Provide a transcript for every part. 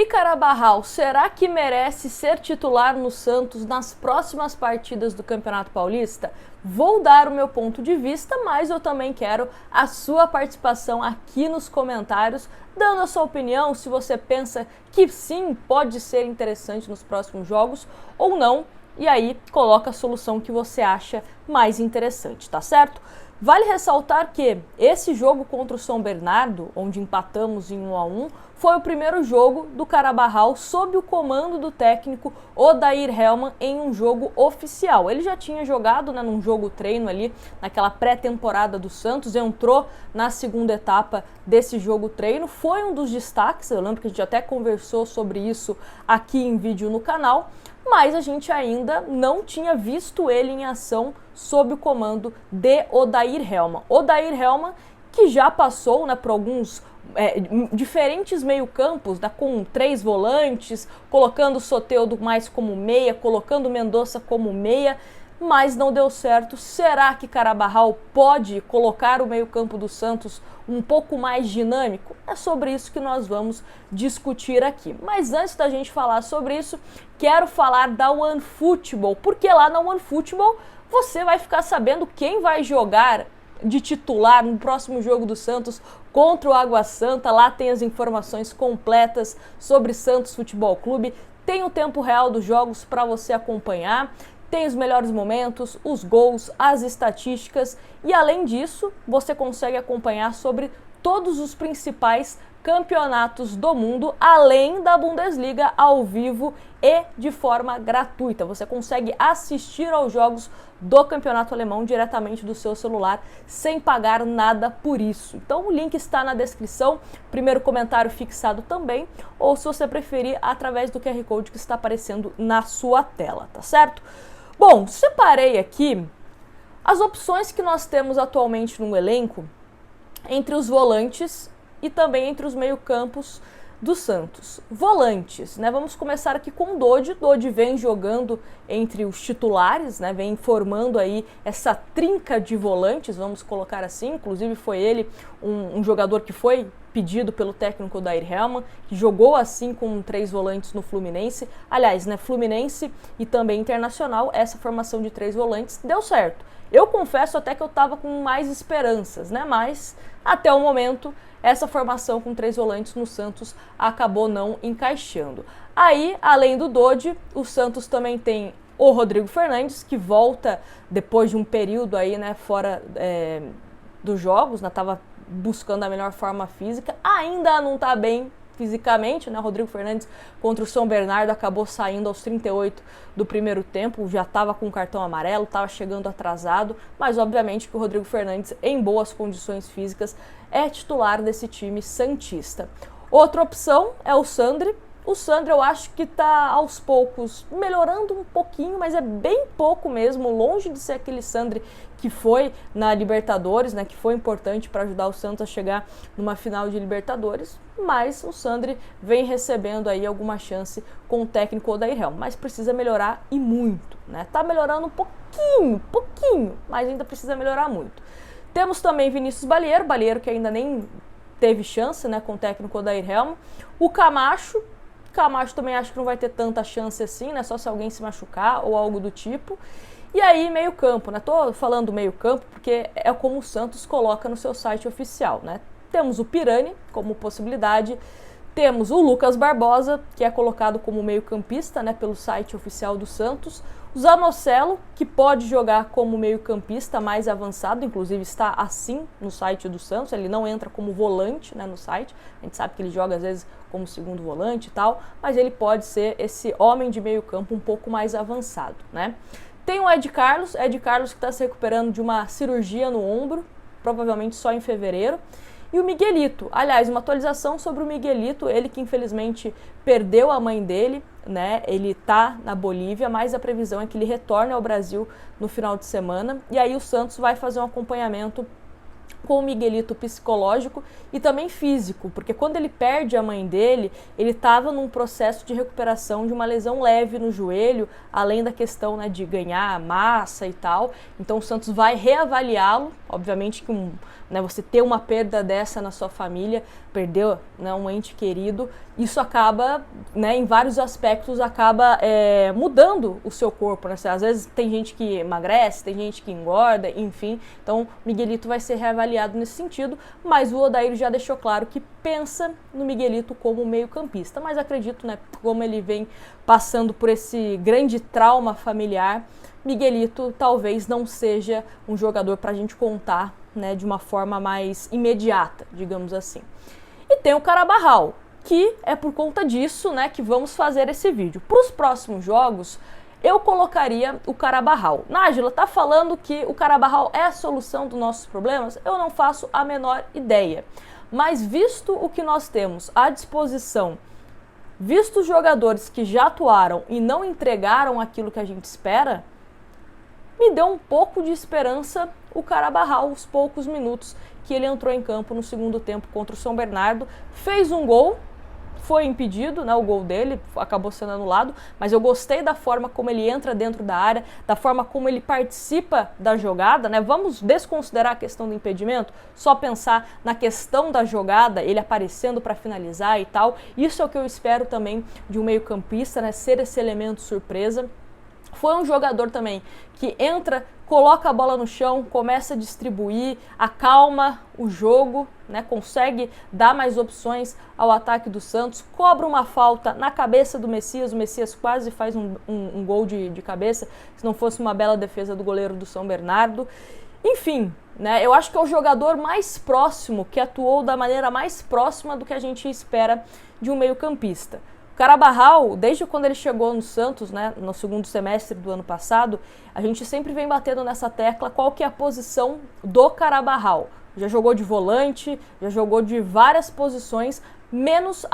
E Carabarral, será que merece ser titular no Santos nas próximas partidas do Campeonato Paulista? Vou dar o meu ponto de vista, mas eu também quero a sua participação aqui nos comentários, dando a sua opinião, se você pensa que sim, pode ser interessante nos próximos jogos ou não, e aí coloca a solução que você acha mais interessante, tá certo? Vale ressaltar que esse jogo contra o São Bernardo, onde empatamos em 1-1, foi o primeiro jogo do Carabarral sob o comando do técnico Odair Hellmann em um jogo oficial. Ele já tinha jogado, num jogo treino ali, naquela pré-temporada do Santos, entrou na segunda etapa desse jogo treino, foi um dos destaques, eu lembro que a gente até conversou sobre isso aqui em vídeo no canal, mas a gente ainda não tinha visto ele em ação sob o comando de Odair Hellmann. Odair Hellmann que já passou por alguns diferentes meio-campos, com 3 volantes, colocando o Soteldo mais como meia, colocando o Mendonça como meia, mas não deu certo. Será que Carabarral pode colocar o meio-campo do Santos um pouco mais dinâmico? É sobre isso que nós vamos discutir aqui. Mas antes da gente falar sobre isso, quero falar da OneFootball, porque lá na OneFootball você vai ficar sabendo quem vai jogar de titular no próximo jogo do Santos contra o Água Santa. Lá tem as informações completas sobre Santos Futebol Clube, tem o tempo real dos jogos para você acompanhar, tem os melhores momentos, os gols, as estatísticas e além disso você consegue acompanhar sobre todos os principais campeonatos do mundo, além da Bundesliga ao vivo e de forma gratuita. Você consegue assistir aos jogos do campeonato alemão diretamente do seu celular, sem pagar nada por isso. Então o link está na descrição, primeiro comentário fixado também, ou se você preferir, através do QR Code que está aparecendo na sua tela, tá certo? Bom, separei aqui as opções que nós temos atualmente no elenco entre os volantes e também entre os meio-campos do Santos. Volantes, vamos começar aqui com o Dodi. Dodi vem jogando entre os titulares, vem formando aí essa trinca de volantes, vamos colocar assim. Inclusive foi ele um jogador que foi pedido pelo técnico Odair Hellmann, que jogou assim com 3 volantes no Fluminense. Aliás, Fluminense e também Internacional, essa formação de 3 volantes deu certo. Eu confesso até que eu estava com mais esperanças, mas até o momento essa formação com 3 volantes no Santos acabou não encaixando. Aí, além do Dodi, o Santos também tem o Rodrigo Fernandes, que volta depois de um período aí, fora dos jogos, estava buscando a melhor forma física, ainda não está bem fisicamente, Rodrigo Fernandes contra o São Bernardo acabou saindo aos 38 do primeiro tempo, já estava com cartão amarelo, estava chegando atrasado, mas obviamente que o Rodrigo Fernandes, em boas condições físicas, é titular desse time santista. Outra opção é o Sandri. O Sandri eu acho que está aos poucos melhorando um pouquinho, mas é bem pouco mesmo, longe de ser aquele Sandri que foi na Libertadores, que foi importante para ajudar o Santos a chegar numa final de Libertadores, mas o Sandri vem recebendo aí alguma chance com o técnico Odair Hellmann, mas precisa melhorar e muito, Tá melhorando um pouquinho, mas ainda precisa melhorar muito. Temos também Vinícius Balieiro que ainda nem teve chance, com o técnico Odair Hellmann. O Camacho também acho que não vai ter tanta chance assim, só se alguém se machucar ou algo do tipo. E aí, meio campo, Tô falando meio campo porque é como o Santos coloca no seu site oficial, Temos o Pirani como possibilidade, temos o Lucas Barbosa, que é colocado como meio campista, pelo site oficial do Santos, o Zanocelo, que pode jogar como meio campista mais avançado, inclusive está assim no site do Santos, ele não entra como volante, no site, a gente sabe que ele joga às vezes como segundo volante e tal, mas ele pode ser esse homem de meio campo um pouco mais avançado, Tem o Ed Carlos que está se recuperando de uma cirurgia no ombro, provavelmente só em fevereiro. E o Miguelito, aliás, uma atualização sobre o Miguelito, ele que infelizmente perdeu a mãe dele, Ele tá na Bolívia, mas a previsão é que ele retorne ao Brasil no final de semana. E aí o Santos vai fazer um acompanhamento com o Miguelito psicológico e também físico, porque quando ele perde a mãe dele, ele estava num processo de recuperação de uma lesão leve no joelho, além da questão, né, de ganhar massa e tal. Então o Santos vai reavaliá-lo, obviamente que você ter uma perda dessa na sua família, perder, né, um ente querido, isso acaba, né, em vários aspectos, acaba mudando o seu corpo, né? Às vezes tem gente que emagrece, tem gente que engorda, enfim. Então, Miguelito vai ser reavaliado nesse sentido, mas o Odair já deixou claro que pensa no Miguelito como meio-campista. Mas acredito, né, como ele vem passando por esse grande trauma familiar, Miguelito talvez não seja um jogador para a gente contar, né, de uma forma mais imediata, digamos assim. E tem o Carabarral, que é por conta disso, né, que vamos fazer esse vídeo. Para os próximos jogos, eu colocaria o Carabarral. Nájila, tá falando que o Carabarral é a solução dos nossos problemas? Eu não faço a menor ideia. Mas visto o que nós temos à disposição, visto os jogadores que já atuaram e não entregaram aquilo que a gente espera, me deu um pouco de esperança o Carabarral, os poucos minutos que ele entrou em campo no segundo tempo contra o São Bernardo, fez um gol, foi impedido, né, o gol dele acabou sendo anulado, mas eu gostei da forma como ele entra dentro da área, da forma como ele participa da jogada, né? Vamos desconsiderar a questão do impedimento, só pensar na questão da jogada, ele aparecendo para finalizar e tal. Isso é o que eu espero também de um meio-campista, né, ser esse elemento surpresa. Foi um jogador também que entra, coloca a bola no chão, começa a distribuir, acalma o jogo, né, consegue dar mais opções ao ataque do Santos, cobra uma falta na cabeça do Messias, o Messias quase faz um gol de cabeça, se não fosse uma bela defesa do goleiro do São Bernardo. Enfim, né, eu acho que é o jogador mais próximo, que atuou da maneira mais próxima do que a gente espera de um meio-campista. Carabarral, desde quando ele chegou no Santos, né, no segundo semestre do ano passado, a gente sempre vem batendo nessa tecla qual que é a posição do Carabarral. Já jogou de volante, já jogou de várias posições, menos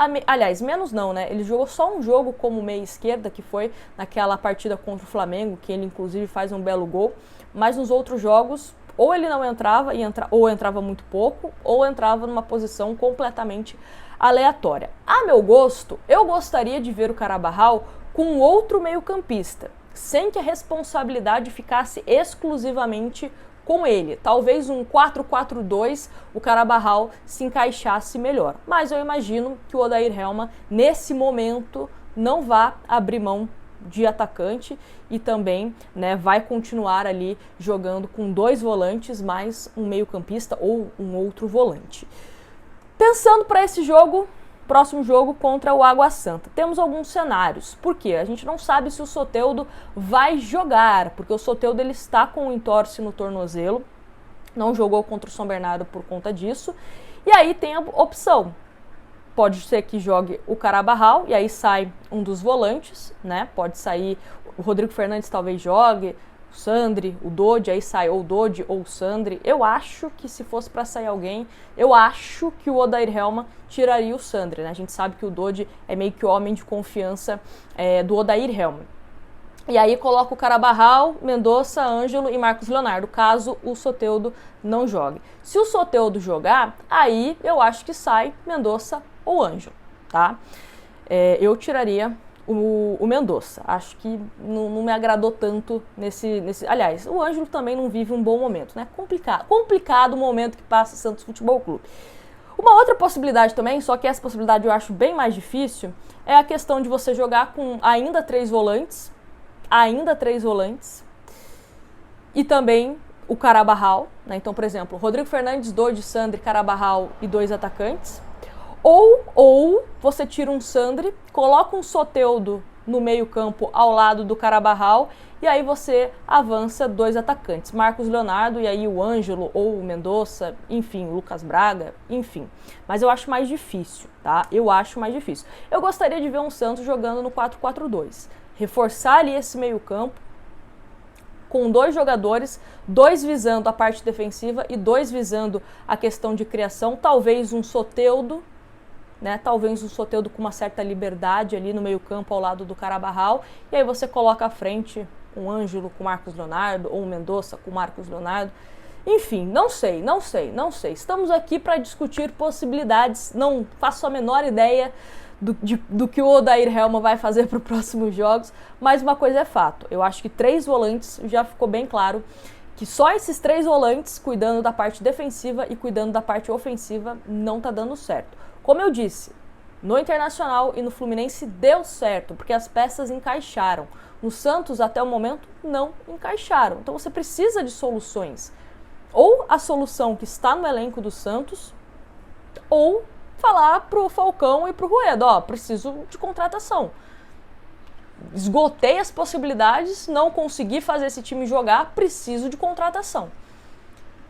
não, né? Ele jogou só um jogo como meia esquerda, que foi naquela partida contra o Flamengo, que ele inclusive faz um belo gol, mas nos outros jogos ou ele não entrava, ou entrava muito pouco, ou entrava numa posição completamente aleatória. A meu gosto, eu gostaria de ver o Carabarral com outro meio-campista, sem que a responsabilidade ficasse exclusivamente com ele. Talvez um 4-4-2, o Carabarral se encaixasse melhor. Mas eu imagino que o Odair Helma, nesse momento, não vá abrir mão de atacante e também, né, vai continuar ali jogando com dois volantes mais um meio-campista ou um outro volante. Pensando para esse jogo, próximo jogo contra o Água Santa, temos alguns cenários. Por quê? A gente não sabe se o Soteldo vai jogar, porque o Soteldo ele está com o entorse no tornozelo, não jogou contra o São Bernardo por conta disso. E aí tem a opção. Pode ser que jogue o Carabarral e aí sai um dos volantes, né? Pode sair, o Rodrigo Fernandes talvez jogue, o Sandri, o Dodi, aí sai ou o Dodi ou o Sandri. Eu acho que se fosse para sair alguém, eu acho que o Odair Helma tiraria o Sandri, né? A gente sabe que o Dodi é meio que o homem de confiança do Odair Helma. E aí coloca o Carabarral, Mendonça, Ângelo e Marcos Leonardo, caso o Soteldo não jogue. Se o Soteldo jogar, aí eu acho que sai Mendonça ou Ângelo, tá? Eu tiraria o Mendonça. Acho que não me agradou tanto nesse... Aliás, o Ângelo também não vive um bom momento, né? Complicado o momento que passa Santos Futebol Clube. Uma outra possibilidade também, só que essa possibilidade eu acho bem mais difícil, é a questão de você jogar com ainda três volantes, e também o Carabarral, né? Então, por exemplo, Rodrigo Fernandes, Dodi, Sandri, Carabarral e dois atacantes. Ou você tira um Sandri, coloca um Soteldo no meio-campo ao lado do Carabarral e aí você avança dois atacantes, Marcos Leonardo e aí o Ângelo ou o Mendonça, enfim, o Lucas Braga, enfim. Mas eu acho mais difícil, tá? Eu acho mais difícil. Eu gostaria de ver um Santos jogando no 4-4-2, reforçar ali esse meio-campo com dois jogadores, dois visando a parte defensiva e dois visando a questão de criação, talvez um Soteldo, né? Talvez um Soteldo com uma certa liberdade ali no meio-campo ao lado do Carabarral, e aí você coloca à frente um Ângelo com Marcos Leonardo ou um Mendonça com Marcos Leonardo. Enfim, não sei. Estamos aqui para discutir possibilidades, não faço a menor ideia do que o Odair Helma vai fazer para os próximos jogos, mas uma coisa é fato, eu acho que 3 volantes, já ficou bem claro que só esses 3 volantes cuidando da parte defensiva e cuidando da parte ofensiva não tá dando certo. Como eu disse, no Internacional e no Fluminense deu certo, porque as peças encaixaram. No Santos, até o momento, não encaixaram. Então você precisa de soluções. Ou a solução que está no elenco do Santos, ou falar pro Falcão e pro Rueda, ó, preciso de contratação. Esgotei as possibilidades, não consegui fazer esse time jogar, preciso de contratação.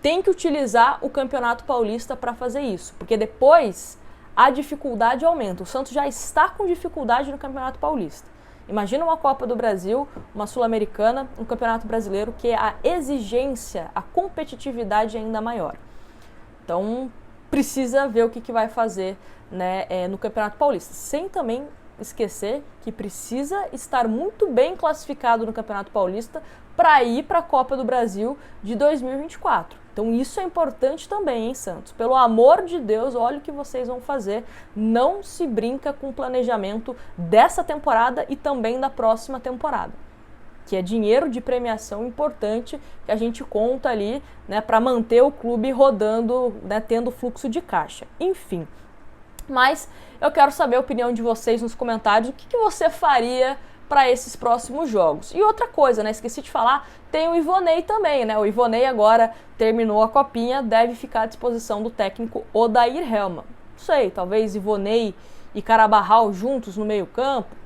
Tem que utilizar o Campeonato Paulista para fazer isso, porque depois a dificuldade aumenta. O Santos já está com dificuldade no Campeonato Paulista. Imagina uma Copa do Brasil, uma Sul-Americana, um Campeonato Brasileiro, que a exigência, a competitividade é ainda maior. Então, precisa ver o que vai fazer, né, no Campeonato Paulista. Sem também esquecer que precisa estar muito bem classificado no Campeonato Paulista para ir para a Copa do Brasil de 2024. Então isso é importante também, hein, Santos? Pelo amor de Deus, olha o que vocês vão fazer. Não se brinca com o planejamento dessa temporada e também da próxima temporada, que é dinheiro de premiação importante que a gente conta ali, né, para manter o clube rodando, né, tendo fluxo de caixa. Enfim, mas eu quero saber a opinião de vocês nos comentários, o que você faria para esses próximos jogos. E outra coisa, né, esqueci de falar, tem o Ivonei também, né, o Ivonei agora terminou a copinha, deve ficar à disposição do técnico Odair Helma. Não sei, talvez Ivonei e Carabarral juntos no meio campo,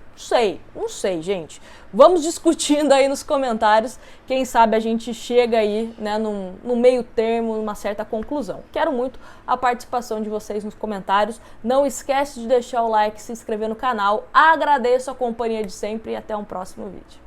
não sei, gente. Vamos discutindo aí nos comentários, quem sabe a gente chega aí, né, num meio termo, numa certa conclusão. Quero muito a participação de vocês nos comentários. Não esquece de deixar o like, se inscrever no canal. Agradeço a companhia de sempre e até um próximo vídeo.